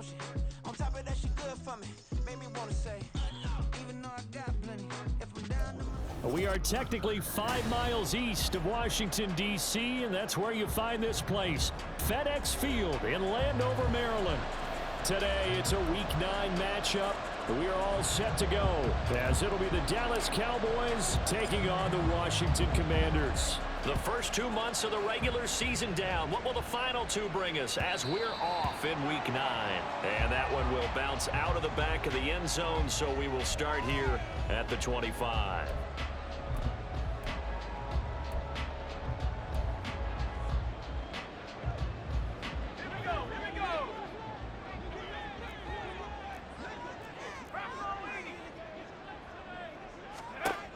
motion. On top of that, she good for me. Made me wanna say, even though I got plenty, if I'm down to We are technically 5 miles east of Washington, D.C., and that's where you find this place, FedEx Field in Landover, Maryland. Today, it's a Week 9 matchup. We are all set to go, as it'll be the Dallas Cowboys taking on the Washington Commanders. The first 2 months of the regular season down. What will the final 2 bring us as we're off in Week 9? And that one will bounce out of the back of the end zone, so we will start here at the 25.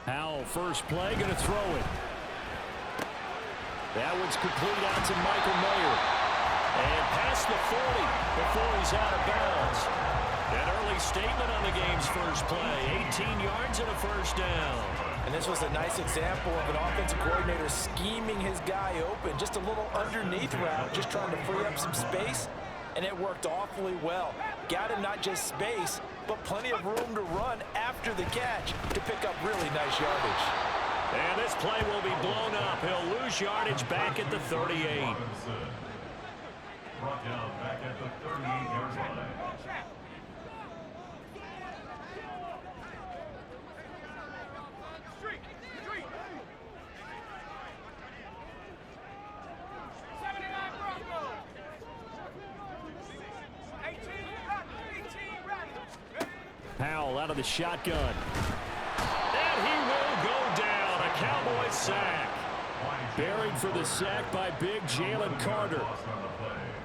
Howell, first play, going to throw it. That one's complete out to Michael Mayer. And past the 40 before he's out of bounds. An early statement on the game's first play. 18 yards and a first down. And this was a nice example of an offensive coordinator scheming his guy open. Just a little underneath route, just trying to free up some space. And it worked awfully well. Got him not just space, but plenty of room to run after the catch to pick up really nice yardage. And this play will be blown up. He'll lose yardage back at the 38. Brought down back at the 38-yard line. Howell out of the shotgun. And he will go down. A Cowboys sack. Buried for the sack by big Jalen Carter.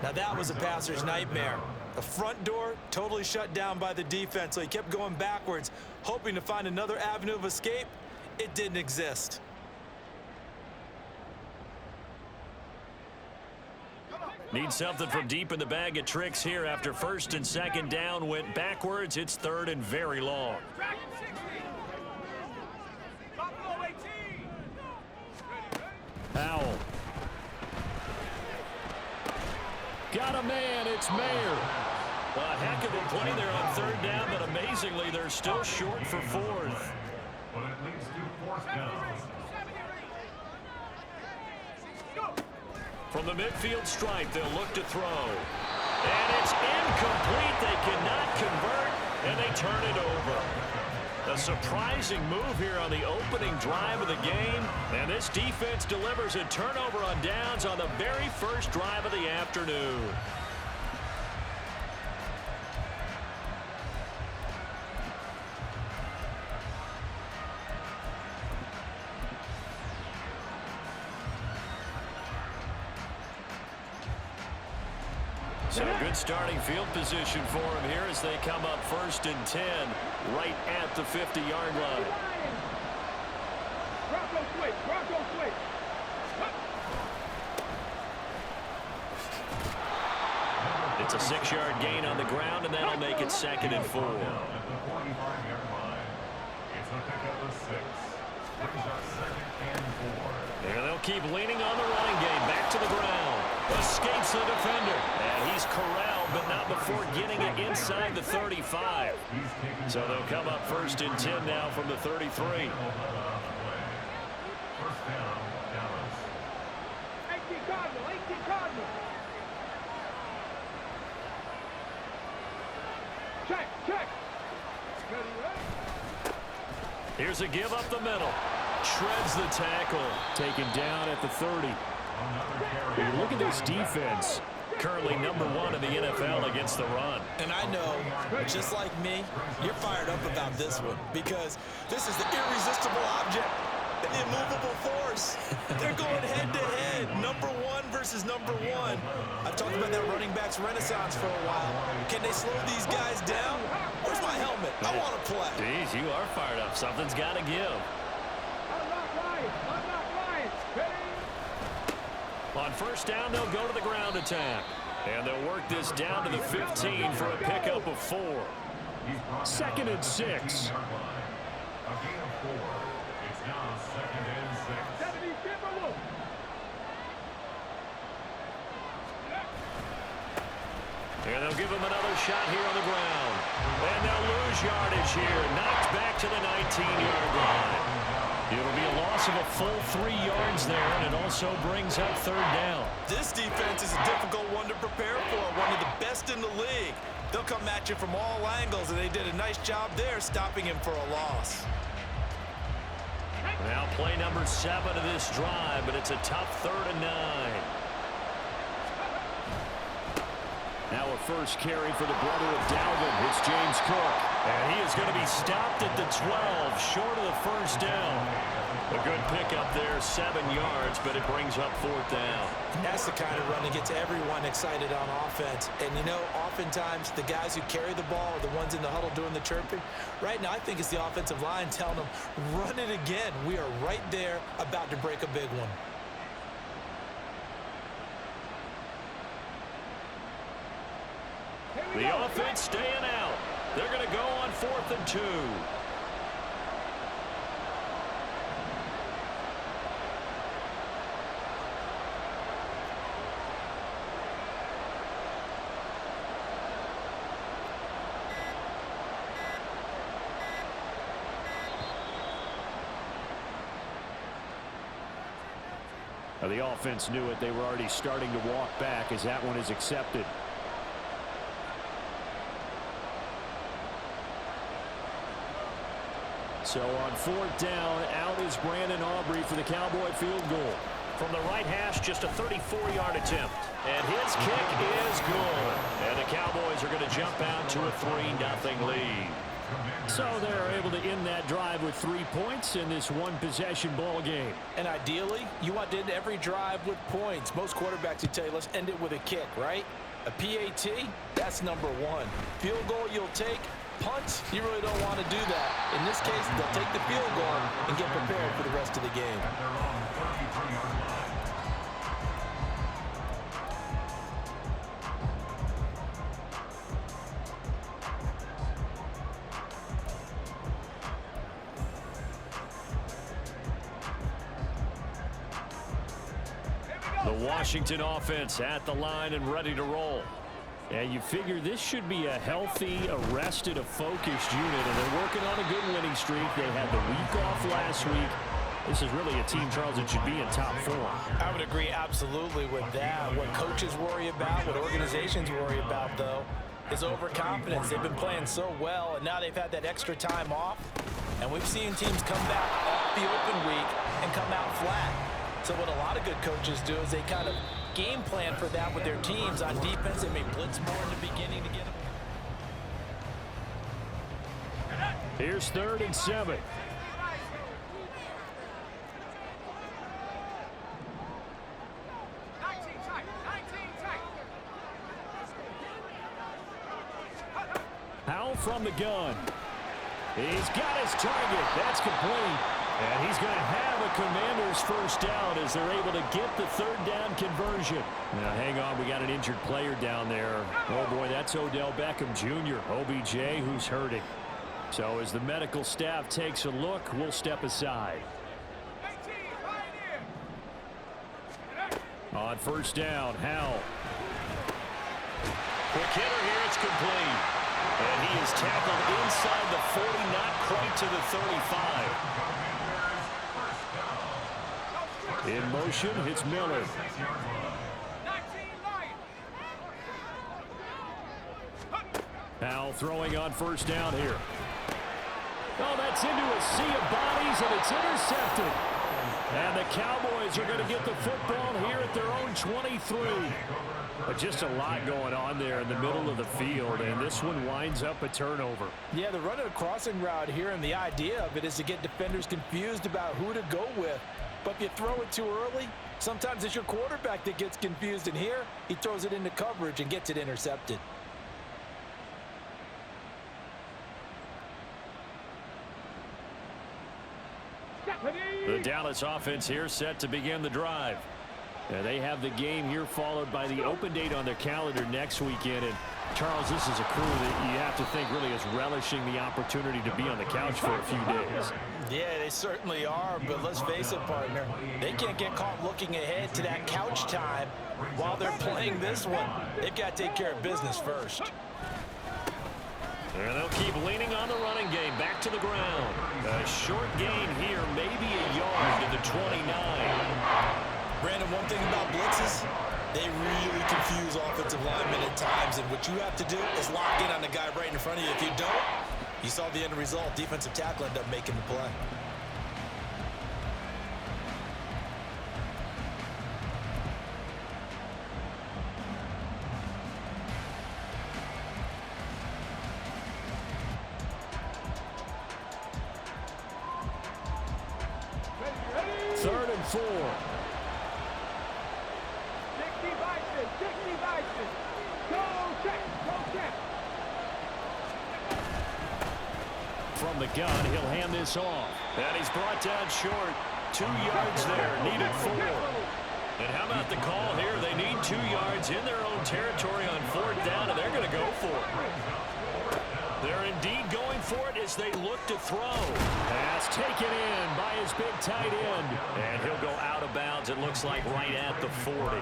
Now that was a passer's nightmare. The front door totally shut down by the defense, so he kept going backwards, hoping to find another avenue of escape. It didn't exist. Need something from deep in the bag of tricks here after first and second down went backwards. It's third and very long. Howell. Got a man, it's Mayer. A heck of a play there on third down, but amazingly, they're still short for fourth. But it leads to fourth down. From the midfield stripe, they'll look to throw. And it's incomplete. They cannot convert, and they turn it over. A surprising move here on the opening drive of the game. And this defense delivers a turnover on downs on the very first drive of the afternoon. So good starting field position for him here as they come up first and 10 right at the 50-yard line. It's a 6-yard gain on the ground, and that'll make it second and 4. At the 45-yard line. It's a pickup of 6. Brings up second and 4. And they'll keep leaning on the running game. Back to the ground. Escapes the defender. And he's corralled, but not before getting it inside the 35. So they'll come up first and 10 now from the 33. First down, Dallas. 18 Cardinal, 18 Cardinal. Check, check. Here's a give up the middle. Shreds the tackle. Taken down at the 30. Look at this defense. Currently #1 in the NFL against the run. And I know, just like me, you're fired up about this one because this is the irresistible object, the immovable force. They're going head-to-head, #1 versus #1. I've talked about that running backs renaissance for a while. Can they slow these guys down? Where's my helmet? I want to play. Jeez, you are fired up. Something's got to give. On first down, they'll go to the ground attack. And they'll work this down to the 15 for a pickup of 4. Second and 6. A gain of 4. It's now second and 6. And they'll give him another shot here on the ground. And they'll lose yardage here. Knocked back to the 19-yard line. It'll be a loss of a full 3 yards there, and it also brings up third down. This defense is a difficult one to prepare for, one of the best in the league. They'll come at you from all angles, and they did a nice job there stopping him for a loss. Now play number 7 of this drive, but it's a tough 3rd and 9. Now a first carry for the brother of Dalvin. It's James Cook. And he is going to be stopped at the 12, short of the first down. A good pickup there, 7 yards, but it brings up 4th down. That's the kind of run that gets everyone excited on offense. And, you know, oftentimes the guys who carry the ball are the ones in the huddle doing the chirping. Right now, I think it's the offensive line telling them, run it again. We are right there about to break a big one. The offense staying out. They're going to go on 4th and 2. The offense knew it. They were already starting to walk back as that one is accepted. So on 4th down, out is Brandon Aubrey for the Cowboy field goal. From the right hash, just a 34-yard attempt. And his kick is good. And the Cowboys are going to jump out to a 3-0 lead. So they're able to end that drive with 3 points in this one-possession ball game. And ideally, you want to end every drive with points. Most quarterbacks will tell you, let's end it with a kick, right? A PAT, that's number 1. Field goal you'll take. Punts, you really don't want to do that. In this case, they'll take the field goal and get prepared for the rest of the game. The Washington offense at the line and ready to roll. And you figure this should be a healthy, arrested, a focused unit, and they're working on a good winning streak. They had the week off last week. This is really a team, Charles, that should be in top form. I would agree absolutely with that. What coaches worry about, what organizations worry about, though, is overconfidence. They've been playing so well, and now they've had that extra time off. And we've seen teams come back off the open week and come out flat. So what a lot of good coaches do is they kind of game plan for that with their teams. On defense, they may blitz more in the beginning to get them. Here's 3rd and 7. Howell from the gun. He's got his target. That's complete. And he's going to have a Commanders first down as they're able to get the 3rd down conversion. Now, hang on. We got an injured player down there. Oh, boy, that's Odell Beckham Jr., OBJ, who's hurting. So as the medical staff takes a look, we'll step aside. On 1st down, Howell. Quick hitter here. It's complete. And he is tackled inside the 40, not quite to the 35. In motion, it's Miller. Now throwing on 1st down here. Oh, that's into a sea of bodies, and it's intercepted. And the Cowboys are going to get the football here at their own 23. But just a lot going on there in the middle of the field, and this one winds up a turnover. Yeah, they're running a crossing route here, and the idea of it is to get defenders confused about who to go with. But if you throw it too early, sometimes it's your quarterback that gets confused, and here he throws it into coverage and gets it intercepted. The Dallas offense here set to begin the drive. They have the game here followed by the open date on their calendar next weekend. And Charles, this is a crew that you have to think really is relishing the opportunity to be on the couch for a few days. Yeah, they certainly are, but let's face it, partner. They can't get caught looking ahead to that couch time while they're playing this one. They've got to take care of business first. And they'll keep leaning on the running game. Back to the ground. A short gain here, maybe a yard to the 29. Brandon, one thing about blitzes, they really confuse offensive linemen at times, and what you have to do is lock in on the guy right in front of you. If you don't, you saw the end result. Defensive tackle ended up making the play. Third and 4. 60 Vikings, 60 Vikings. Go check, go check. From the gun, he'll hand this off. And he's brought down short. 2 yards there, needed 4. And how about the call here? They need 2 yards in their own territory on 4th down, and they're going to go for it. They're indeed going for it as they look to throw. Pass taken in by his big tight end. And he'll go out of bounds, it looks like, right at the 40.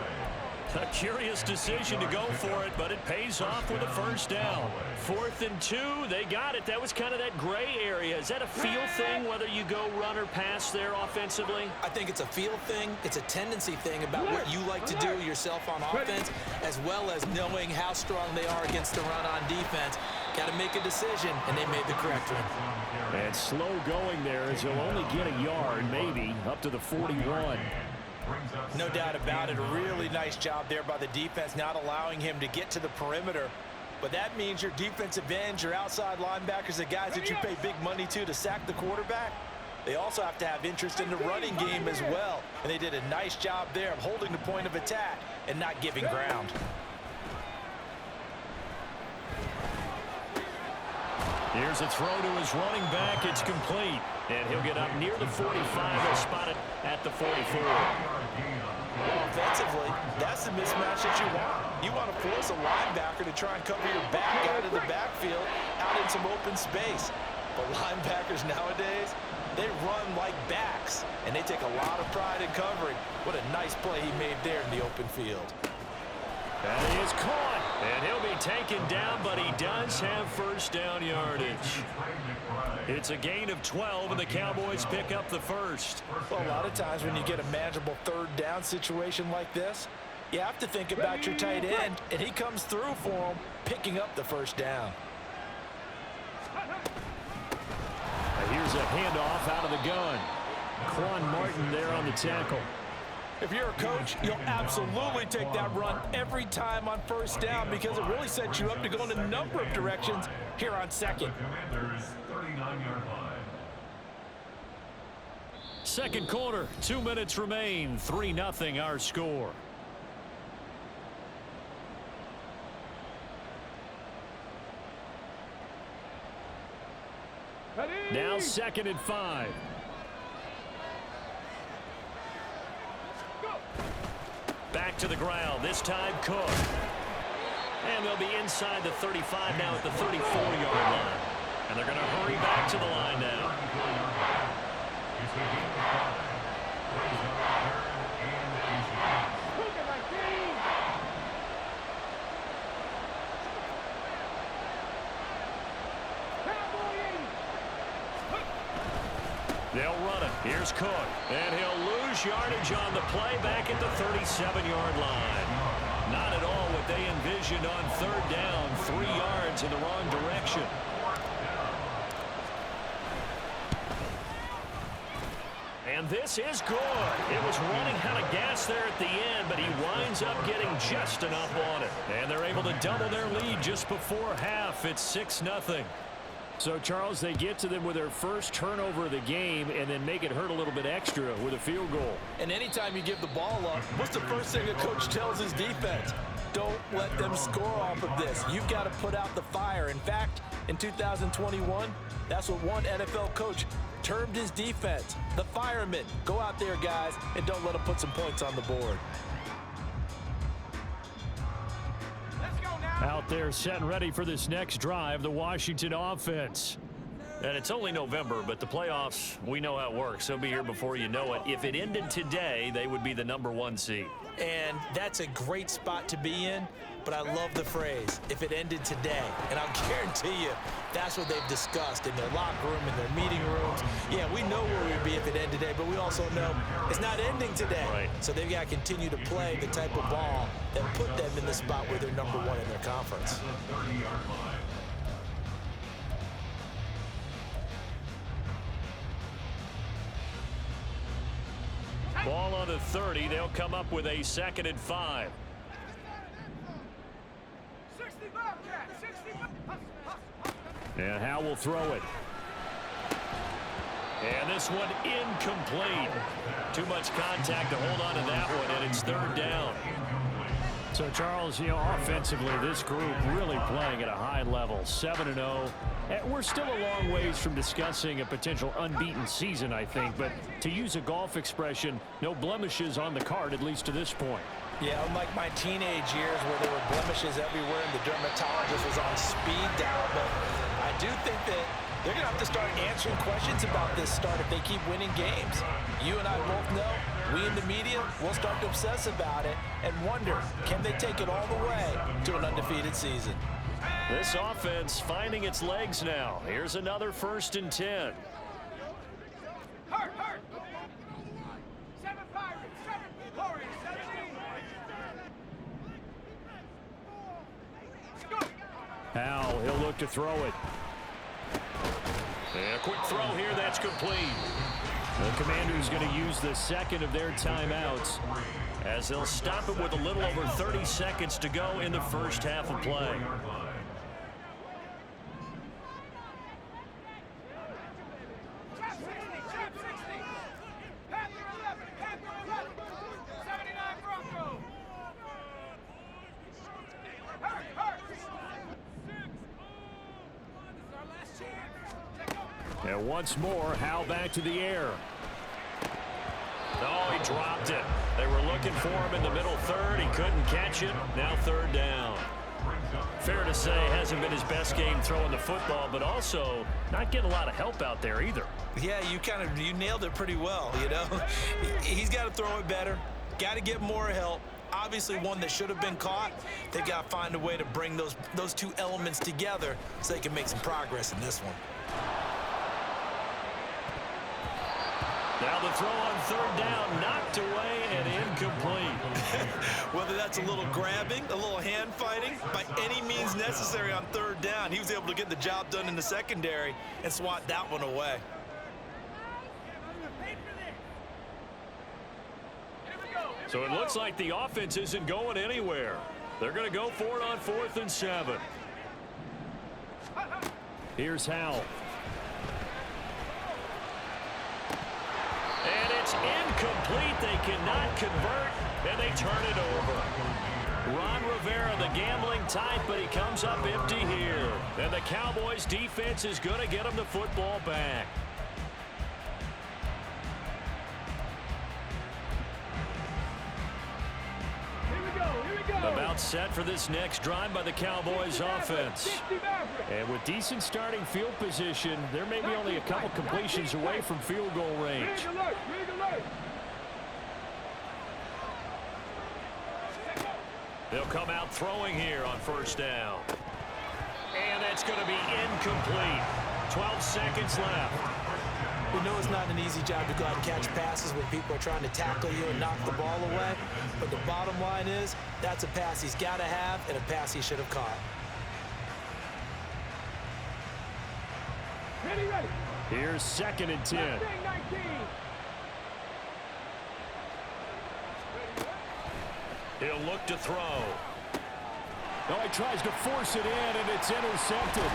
A curious decision to go for it, but it pays off with a first down. 4th and 2, they got it. That was kind of that gray area. Is that a feel thing, whether you go run or pass there offensively? I think it's a feel thing. It's a tendency thing about what you like to do yourself on offense, as well as knowing how strong they are against the run on defense. Got to make a decision, and they made the correct one. And slow going there as he'll only get a yard, maybe, up to the 41. No doubt about it. A really nice job there by the defense, not allowing him to get to the perimeter. But that means your defensive ends, your outside linebackers, the guys that you pay big money to sack the quarterback, they also have to have interest in the running game as well. And they did a nice job there of holding the point of attack and not giving ground. Here's a throw to his running back. It's complete. And he'll get up near the 45. He'll spot it at the 44. Offensively, that's the mismatch that you want. You want to force a linebacker to try and cover your back out of the backfield, out in some open space. But linebackers nowadays, they run like backs, and they take a lot of pride in covering. What a nice play he made there in the open field. And he is caught. And he'll be taken down, but he does have first down yardage. It's a gain of 12, and the Cowboys pick up the first. Well, a lot of times when you get a manageable third down situation like this, you have to think about your tight end, and he comes through for him, picking up the first down. Here's a handoff out of the gun. Quan Martin there on the tackle. If you're a coach, you'll absolutely take that run every time on first down because it really sets you up to go in a number of directions here on second. Second quarter, 2 minutes remain. 3-0 our score. Now 2nd and 5. Back to the ground, this time Cook. And they'll be inside the 35 now at the 34-yard line. And they're going to hurry back to the line now. They'll run it. Here's Cook. And he'll lose yardage on the play back at the 37-yard line. Not at all what they envisioned on third down. 3 yards in the wrong direction. And this is good. It was running out of gas there at the end, but he winds up getting just enough on it. And they're able to double their lead just before half. It's 6-0. So, Charles, they get to them with their first turnover of the game and then make it hurt a little bit extra with a field goal. And anytime you give the ball up, what's the first thing a coach tells his defense? Don't let them score off of this. You've got to put out the fire. In fact, in 2021, that's what one NFL coach termed his defense, the firemen. Go out there, guys, and don't let them put some points on the board. Out there set and ready for this next drive, the Washington offense. And it's only November, but the playoffs, we know how it works. They'll be here before you know it. If it ended today, they would be the #1 seed. And that's a great spot to be in, but I love the phrase, if it ended today. And I'll guarantee you, that's what they've discussed in their locker room, in their meeting rooms. Yeah, we know where we'd be if it ended today, but we also know it's not ending today. Right. So they've got to continue to play the type of ball that put them in the spot where they're #1 in their conference. Ball on the 30. They'll come up with a 2nd and 5. 65, Jack, 65. And Howe will throw it. And this one incomplete. Too much contact to hold on to that one, and it's 3rd down. So, Charles, offensively, this group really playing at a high level, 7-0. We're still a long ways from discussing a potential unbeaten season, I think. But to use a golf expression, no blemishes on the card, at least to this point. Yeah, unlike my teenage years where there were blemishes everywhere and the dermatologist was on speed dial. But I do think that they're going to have to start answering questions about this start if they keep winning games. You and I both know, we in the media will start to obsess about it and wonder, can they take it all the way to an undefeated season? This offense finding its legs now. Here's another 1st and 10. Hurt. 7 Pirates, 7 Warriors, 17. Howe, he'll look to throw it. And a quick throw here, that's complete. The Commanders going to use the 2nd of their timeouts as they'll stop it with a little over 30 seconds to go in the first half of play. And once more, Howe back to the air. Oh, he dropped it. They were looking for him in the middle 3rd. He couldn't catch it. Now 3rd down. Fair to say, hasn't been his best game throwing the football, but also not getting a lot of help out there either. Yeah, you nailed it pretty well, He's got to throw it better. Got to get more help. Obviously one that should have been caught. They've got to find a way to bring those two elements together so they can make some progress in this one. Now the throw on 3rd down, knocked away and incomplete. Whether that's a little grabbing, a little hand fighting, by any means necessary on 3rd down, he was able to get the job done in the secondary and swat that one away. So it looks like the offense isn't going anywhere. They're going to go for it on 4th and 7. Here's Howe. And it's incomplete. They cannot convert, and they turn it over. Ron Rivera, the gambling type, but he comes up empty here. And the Cowboys' defense is going to get him the football back. About set for this next drive by the Cowboys offense. And with decent starting field position, there may be only a couple completions away from field goal range. They'll come out throwing here on 1st down. And that's going to be incomplete. 12 seconds left. We know it's not an easy job to go out and catch passes when people are trying to tackle you and knock the ball away. But the bottom line is, that's a pass he's got to have and a pass he should have caught. Ready. Here's 2nd and 10. He'll look to throw. Oh, he tries to force it in, and it's intercepted.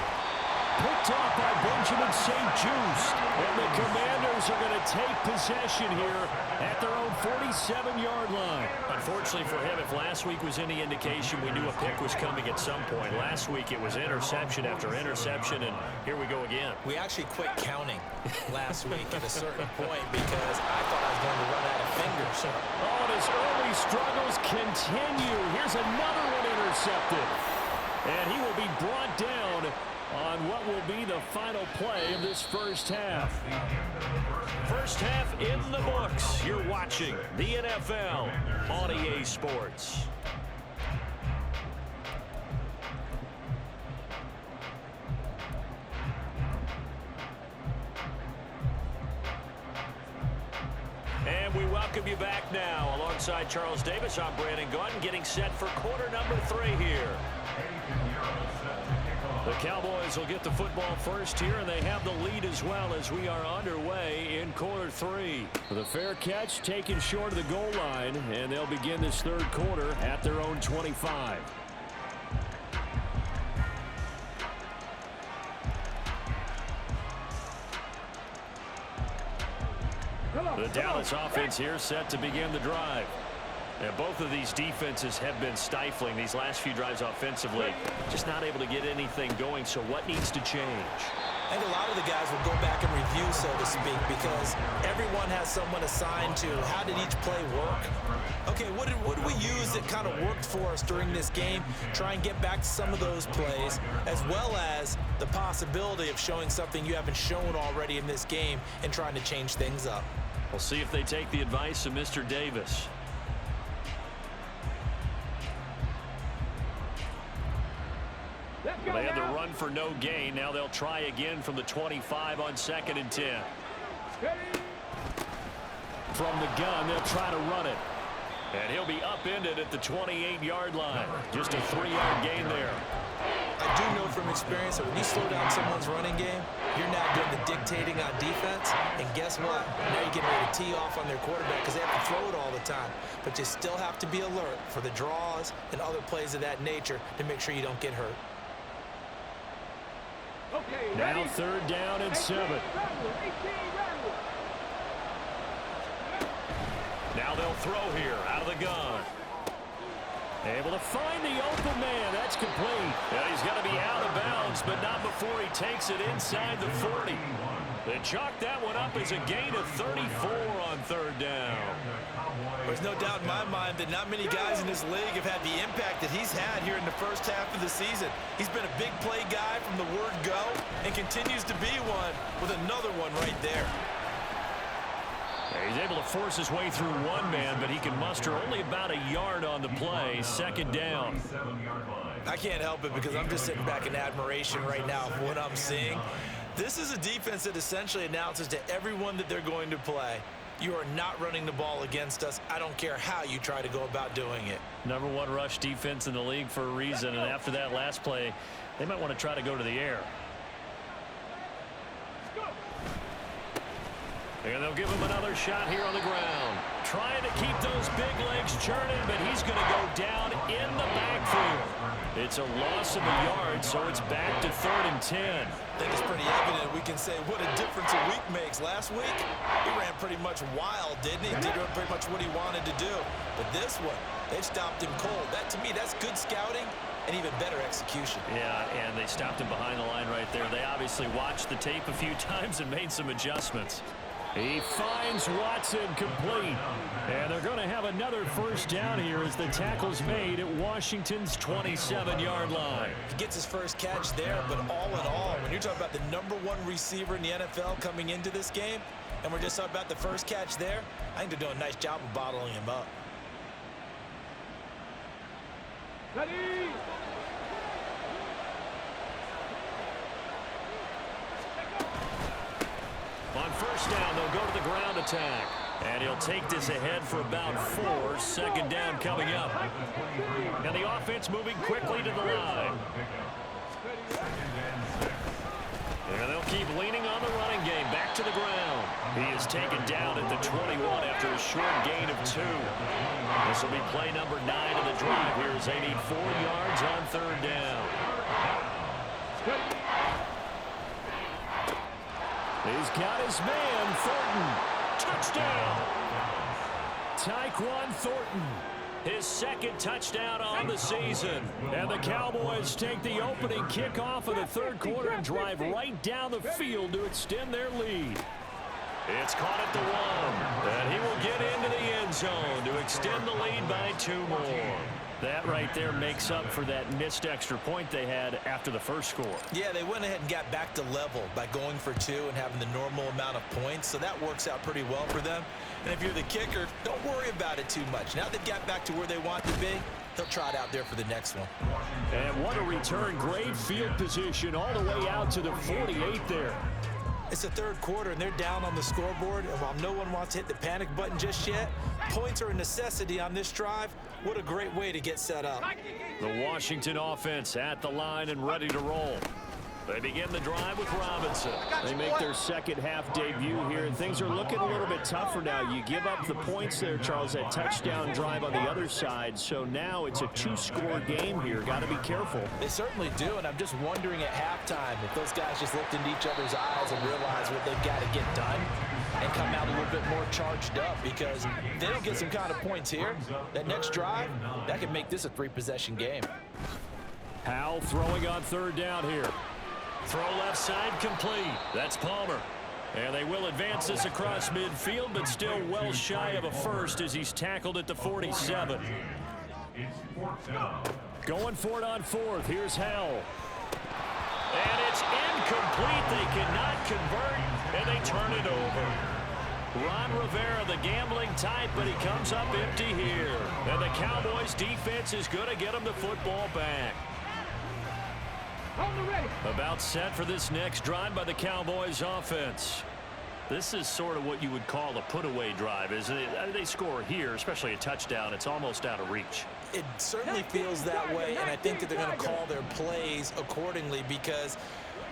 picked off by Benjamin St-Juste. And the Commanders are going to take possession here at their own 47-yard line. Unfortunately for him, if last week was any indication, we knew a pick was coming at some point. Last week it was interception after interception, and here we go again. We actually quit counting last week at a certain point because I thought I was going to run out of fingers. Oh, and his early struggles continue. Here's another one intercepted. And he will be brought down on what will be the final play of this first half. First half in the books. You're watching the NFL on EA Sports. And we welcome you back now. Alongside Charles Davis, I'm Brandon Gaudin, getting set for quarter number 3 here. The Cowboys will get the football first here, and they have the lead as well as we are underway in quarter 3. The fair catch taken short of the goal line, and they'll begin this third quarter at their own 25. The Dallas offense here set to begin the drive. And both of these defenses have been stifling these last few drives offensively. Just not able to get anything going, so what needs to change? I think a lot of the guys will go back and review, so to speak, because everyone has someone assigned to how did each play work. Okay, what did we use that kind of worked for us during this game? Try and get back to some of those plays, as well as the possibility of showing something you haven't shown already in this game and trying to change things up. We'll see if they take the advice of Mr. Davis. They had the run for no gain. Now they'll try again from the 25 on 2nd and 10. From the gun, they'll try to run it. And he'll be upended at the 28-yard line. Just a 3-yard gain there. I do know from experience that when you slow down someone's running game, you're now doing the dictating on defense. And guess what? Now you're getting ready to tee off on their quarterback because they have to throw it all the time. But you still have to be alert for the draws and other plays of that nature to make sure you don't get hurt. Okay, now 3rd down and 7. Now they'll throw here out of the gun. Able to find the open man. That's complete. And he's going to be out of bounds, but not before he takes it inside the 40. They chalk that one up as a gain of 34 on 3rd down. There's no doubt in my mind that not many guys in this league have had the impact that he's had here in the first half of the season. He's been a big play guy from the word go and continues to be one with another one right there. He's able to force his way through one man, but he can muster only about a yard on the play. 2nd down. I can't help it because I'm just sitting back in admiration right now of what I'm seeing. This is a defense that essentially announces to everyone that they're going to play, you are not running the ball against us. I don't care how you try to go about doing it. Number 1 rush defense in the league for a reason, and after that last play, they might want to try to go to the air. And they'll give him another shot here on the ground. Trying to keep those big legs churning, but he's going to go down in the backfield. It's a loss of a yard, so it's back to 3rd and 10. I think it's pretty evident. We can say what a difference a week makes. Last week, he ran pretty much wild, didn't he? Did pretty much what he wanted to do. But this one, they've stopped him cold. That, to me, that's good scouting and even better execution. Yeah, and they stopped him behind the line right there. They obviously watched the tape a few times and made some adjustments. He finds Watson complete. And they're going to have another first down here as the tackle's made at Washington's 27-yard line. He gets his first catch there, but all in all, when you're talking about the number 1 receiver in the NFL coming into this game, and we're just talking about the first catch there, I think they're doing a nice job of bottling him up. Ready? On first down, they'll go to the ground attack. And he'll take this ahead for about 4. 2nd down coming up. And the offense moving quickly to the line. And they'll keep leaning on the running game. Back to the ground. He is taken down at the 21 after a short gain of 2. This will be play number 9 of the drive here as they need 4 yards on 3rd down. He's got his man, Thornton. Touchdown! Tyquan Thornton. His second touchdown on the season. And the Cowboys take the opening kickoff of the third quarter and drive right down the field to extend their lead. It's caught at the 1, and he will get into the end zone to extend the lead by 2 more. That right there makes up for that missed extra point they had after the first score. Yeah, they went ahead and got back to level by going for 2 and having the normal amount of points, so that works out pretty well for them. And if you're the kicker, don't worry about it too much. Now they've got back to where they want to be, they'll trot out there for the next one. And what a return. Great field position all the way out to the 48 there. It's the third quarter, and they're down on the scoreboard. And while no one wants to hit the panic button just yet, points are a necessity on this drive. What a great way to get set up. The Washington offense at the line and ready to roll. They begin the drive with Robinson. They make their second half debut here, and things are looking a little bit tougher now. You give up the points there, Charles, that touchdown drive on the other side. So now it's a 2-score game here. Got to be careful. They certainly do, and I'm just wondering at halftime if those guys just looked into each other's eyes and realized what they've got to get done and come out a little bit more charged up, because if they don't get some kind of points here, that next drive, that could make this a 3-possession game. Howell throwing on third down here. Throw left side complete. That's Palmer. And they will advance this across midfield, but still well shy of a first as he's tackled at the 47. Going for it on fourth. Here's Howell. And it's incomplete. They cannot convert, and they turn it over. Ron Rivera, the gambling type, but he comes up empty here. And the Cowboys defense is going to get him the football back. About set for this next drive by the Cowboys offense. This is sort of what you would call a put-away drive, isn't it? They score here, especially a touchdown. It's almost out of reach. It certainly feels that way, and I think that they're going to call their plays accordingly, because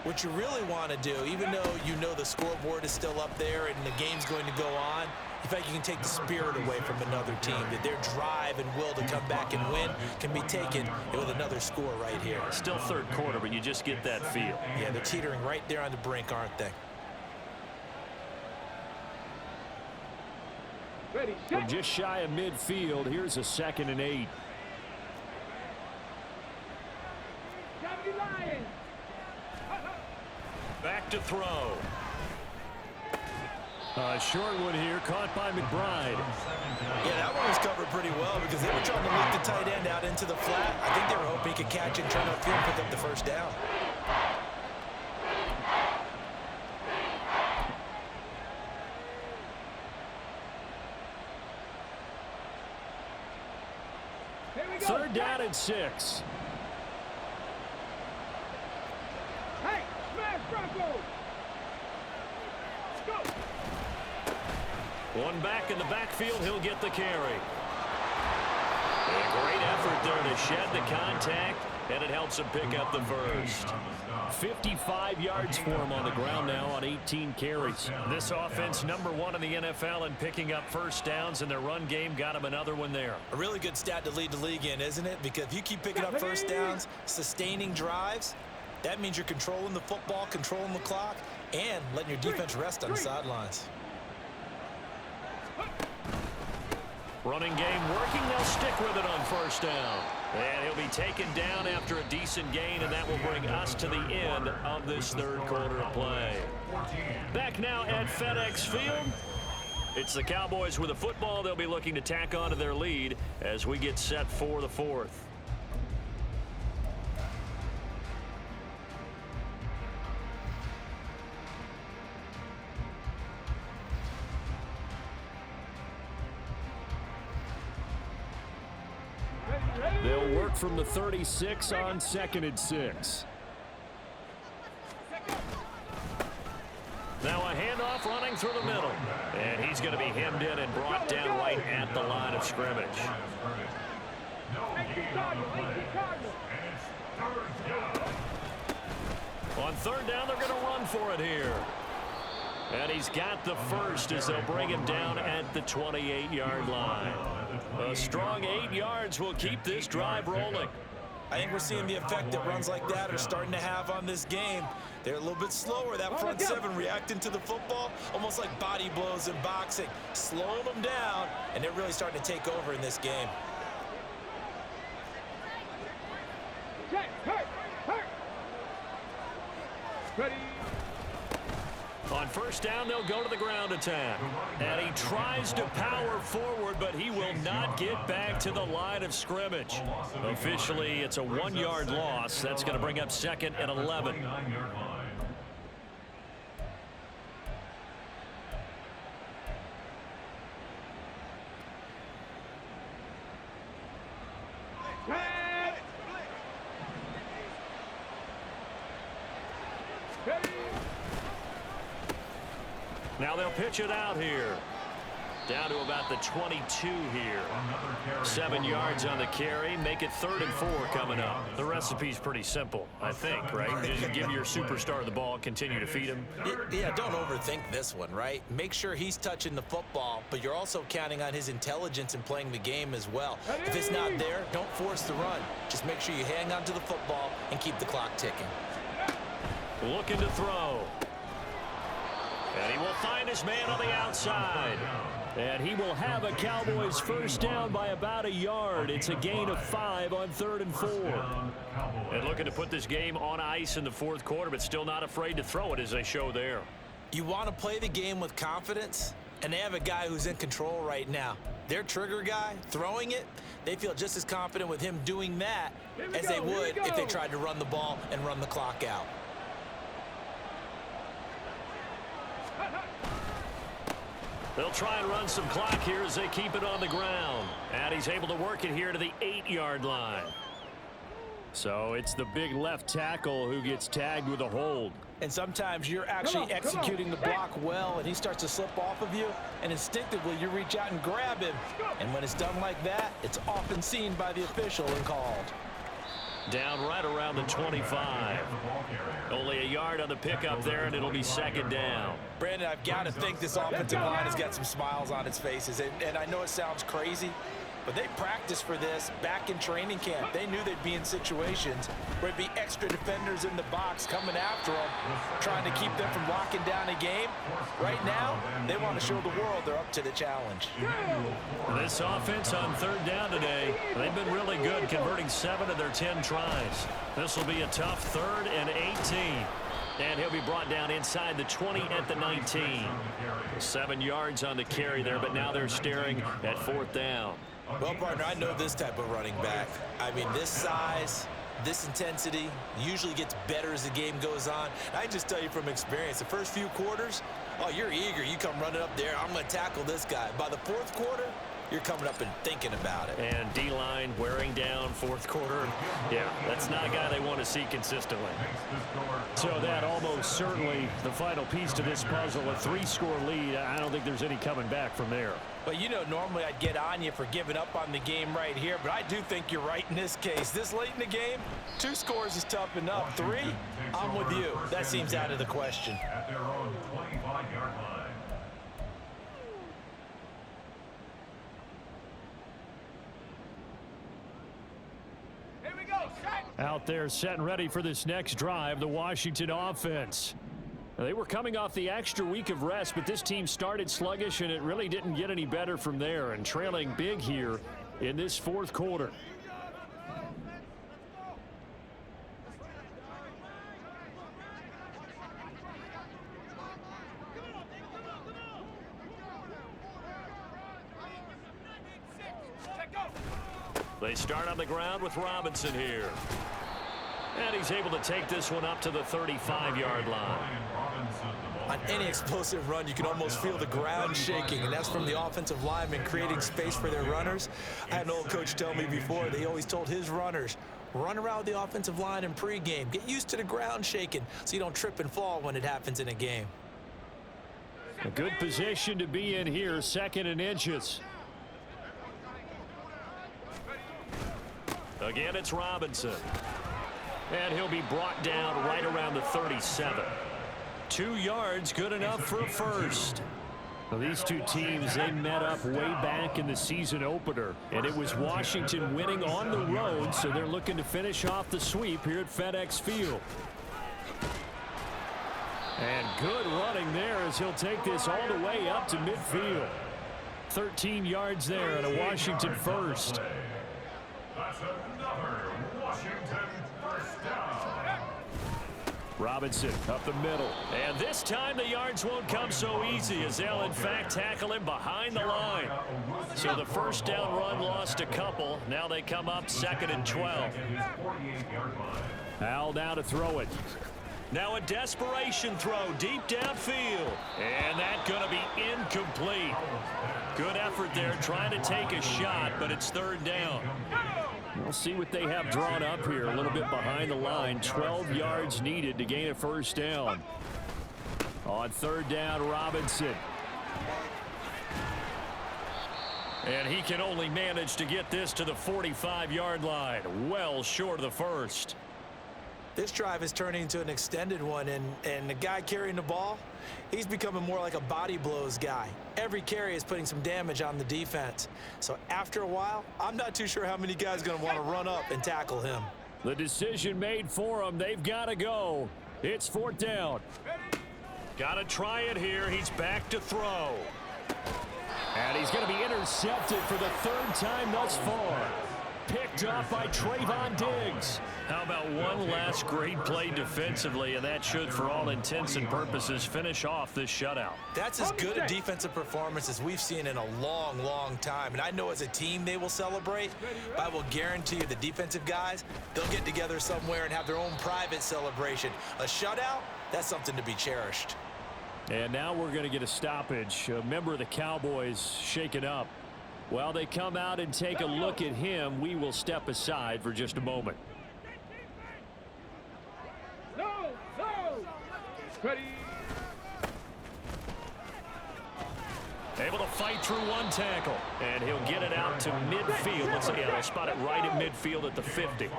what you really want to do, even though you know the scoreboard is still up there and the game's going to go on, in fact, you can take the spirit away from another team, that their drive and will to come back and win can be taken with another score right here. Still third quarter, but you just get that feel. Yeah, they're teetering right there on the brink, aren't they? From just shy of midfield, here's a 2nd and 8. Back to throw. A short one here, caught by McBride. Yeah, that one was covered pretty well, because they were trying to leak the tight end out into the flat. I think they were hoping he could catch it and turn upfield and pick up the first down. Third down and 6. Hey, smash Bronco! Let's go! One back in the backfield, he'll get the carry. A great effort there to shed the contact, and it helps him pick up the first. 55 yards for him on the ground now on 18 carries. This offense #1 in the NFL in picking up first downs, and their run game got him another one there. A really good stat to lead the league in, isn't it? Because if you keep picking up first downs, sustaining drives, that means you're controlling the football, controlling the clock, and letting your defense rest on the sidelines. Running game working. They'll stick with it on first down. And he'll be taken down after a decent gain, and that will bring us to the end of this third quarter of play. Back now at FedEx Field. It's the Cowboys with the football. They'll be looking to tack on to their lead as we get set for the fourth. They'll work from the 36 on 2nd and 6. Now a handoff running through the middle. And he's going to be hemmed in and brought down right at the line of scrimmage. On third down, they're going to run for it here. And he's got the first as they'll bring him down at the 28-yard line. A strong 8 yards will keep this drive rolling. I think we're seeing the effect that runs like that are starting to have on this game. They're a little bit slower. That front seven reacting to the football, almost like body blows in boxing, slowing them down, and they're really starting to take over in this game. Ready. On first down, they'll go to the ground attack. And he tries to power forward, but he will not get back to the line of scrimmage. Officially, it's a 1-yard loss. That's going to bring up 2nd and 11. Now they'll pitch it out here. Down to about the 22 here. 7 yards on the carry. Make it 3rd and 4 coming up. The recipe's pretty simple, I think, right? Just give your superstar the ball, continue to feed him. Yeah, don't overthink this one, right? Make sure he's touching the football, but you're also counting on his intelligence in playing the game as well. If it's not there, don't force the run. Just make sure you hang on to the football and keep the clock ticking. Looking to throw. And he will find his man on the outside. And he will have a Cowboys first down by about a yard. It's a gain of 5 on 3rd and 4. And looking to put this game on ice in the 4th quarter, but still not afraid to throw it as they show there. You want to play the game with confidence, and they have a guy who's in control right now. Their trigger guy, throwing it, they feel just as confident with him doing that as they would if they tried to run the ball and run the clock out. They'll try and run some clock here as they keep it on the ground. And he's able to work it here to the 8-yard line. So it's the big left tackle who gets tagged with a hold. And sometimes you're actually executing the block well, and he starts to slip off of you, and instinctively you reach out and grab him. And when it's done like that, it's often seen by the official and called. Down right around the 25. Only a yard on the pickup there, and it'll be 2nd down. Brandon, I've got to think this offensive line has got some smiles on its faces. And I know it sounds crazy, but they practiced for this back in training camp. They knew they'd be in situations where it'd be extra defenders in the box coming after them, trying to keep them from locking down a game. Right now, they want to show the world they're up to the challenge. This offense on 3rd down today, they've been really good, converting 7 of their 10 tries. This will be a tough 3rd and 18. And he'll be brought down inside the 20 at the 19. 7 yards on the carry there, but now they're staring at 4th down. Well, partner, I know this type of running back. I mean, this size, this intensity usually gets better as the game goes on. I just tell you from experience, the first few quarters, oh, you're eager. You come running up there, I'm going to tackle this guy. By the 4th quarter, you're coming up and thinking about it. And D-line wearing down 4th quarter. Yeah, that's not a guy they want to see consistently. So that almost certainly the final piece to this puzzle, a 3-score lead. I don't think there's any coming back from there. But, you know, normally I'd get on you for giving up on the game right here, but I do think you're right in this case. This late in the game, 2 scores is tough enough. 3, I'm with you. That seems out of the question. At their own 25-yard line. Out there set and ready for this next drive, the Washington offense. They were coming off the extra week of rest, but this team started sluggish, and it really didn't get any better from there, and trailing big here in this 4th quarter. They start on the ground with Robinson here. And he's able to take this one up to the 35-yard line. On any explosive run, you can almost feel the ground shaking, and that's from the offensive linemen creating space for their runners. I had an old coach tell me before that he always told his runners, run around with the offensive line in pregame. Get used to the ground shaking so you don't trip and fall when it happens in a game. A good position to be in here, 2nd and inches. Again, it's Robinson. And he'll be brought down right around the 37. 2 yards, good enough for a first. Well, these two teams, they met up way back in the season opener, and it was Washington winning on the road, so they're looking to finish off the sweep here at FedEx Field. And good running there as he'll take this all the way up to midfield. 13 yards there and a Washington first. That's another Washington first down. Robinson up the middle. And this time the yards won't come so easy as they'll in fact tackle him behind the line. So the first down run lost a couple. Now they come up 2nd and 12. Al now to throw it. Now a desperation throw deep downfield. And that's going to be incomplete. Good effort there trying to take a shot, but it's 3rd down. We'll see what they have drawn up here. A little bit behind the line. 12 yards needed to gain a first down. On 3rd down, Robinson. And he can only manage to get this to the 45-yard line. Well short of the first. This drive is turning into an extended one, and the guy carrying the ball, he's becoming more like a body blows guy. Every carry is putting some damage on the defense. So after a while, I'm not too sure how many guys are going to want to run up and tackle him. The decision made for him. They've got to go. It's 4th down. Got to try it here. He's back to throw. And he's going to be intercepted for the 3rd time thus far. Picked off by Trayvon Diggs. How about one last great play defensively, and that should, for all intents and purposes, finish off this shutout. That's as good a defensive performance as we've seen in a long, long time. And I know as a team they will celebrate, but I will guarantee you the defensive guys, they'll get together somewhere and have their own private celebration. A shutout, that's something to be cherished. And now we're going to get a stoppage. A member of the Cowboys shaken up. While they come out and take a look at him, we will step aside for just a moment. No. Ready. Able to fight through one tackle. And he'll get it out to midfield. Let's see, they'll spot it right at midfield at the 50.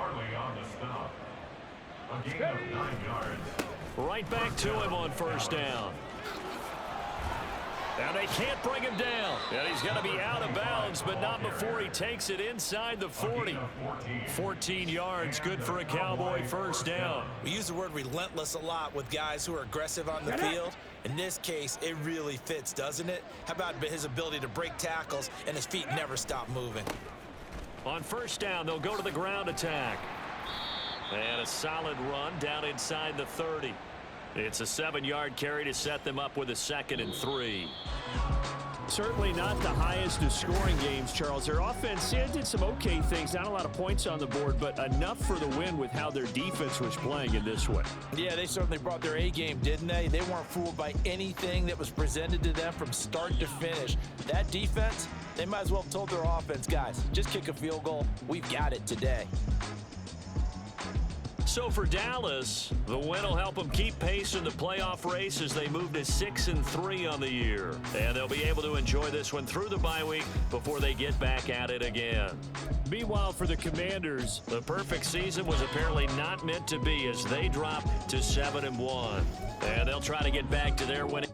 Right back to him on 1st down. Now they can't bring him down. And he's going to be out of bounds, but not before he takes it inside the 40. 14 yards, good for a Cowboy first down. We use the word relentless a lot with guys who are aggressive on the field. In this case, it really fits, doesn't it? How about his ability to break tackles and his feet never stop moving? On 1st down, they'll go to the ground attack. And a solid run down inside the 30. It's a 7-yard carry to set them up with a 2nd and 3. Certainly not the highest of scoring games, Charles. Their offense did some okay things. Not a lot of points on the board, but enough for the win with how their defense was playing in this one. Yeah, they certainly brought their A-game, didn't they? They weren't fooled by anything that was presented to them from start to finish. That defense, they might as well have told their offense, guys, just kick a field goal. We've got it today. So for Dallas, the win will help them keep pace in the playoff race as they move to 6-3 on the year. And they'll be able to enjoy this one through the bye week before they get back at it again. Meanwhile, for the Commanders, the perfect season was apparently not meant to be as they drop to 7-1. And they'll try to get back to their winning.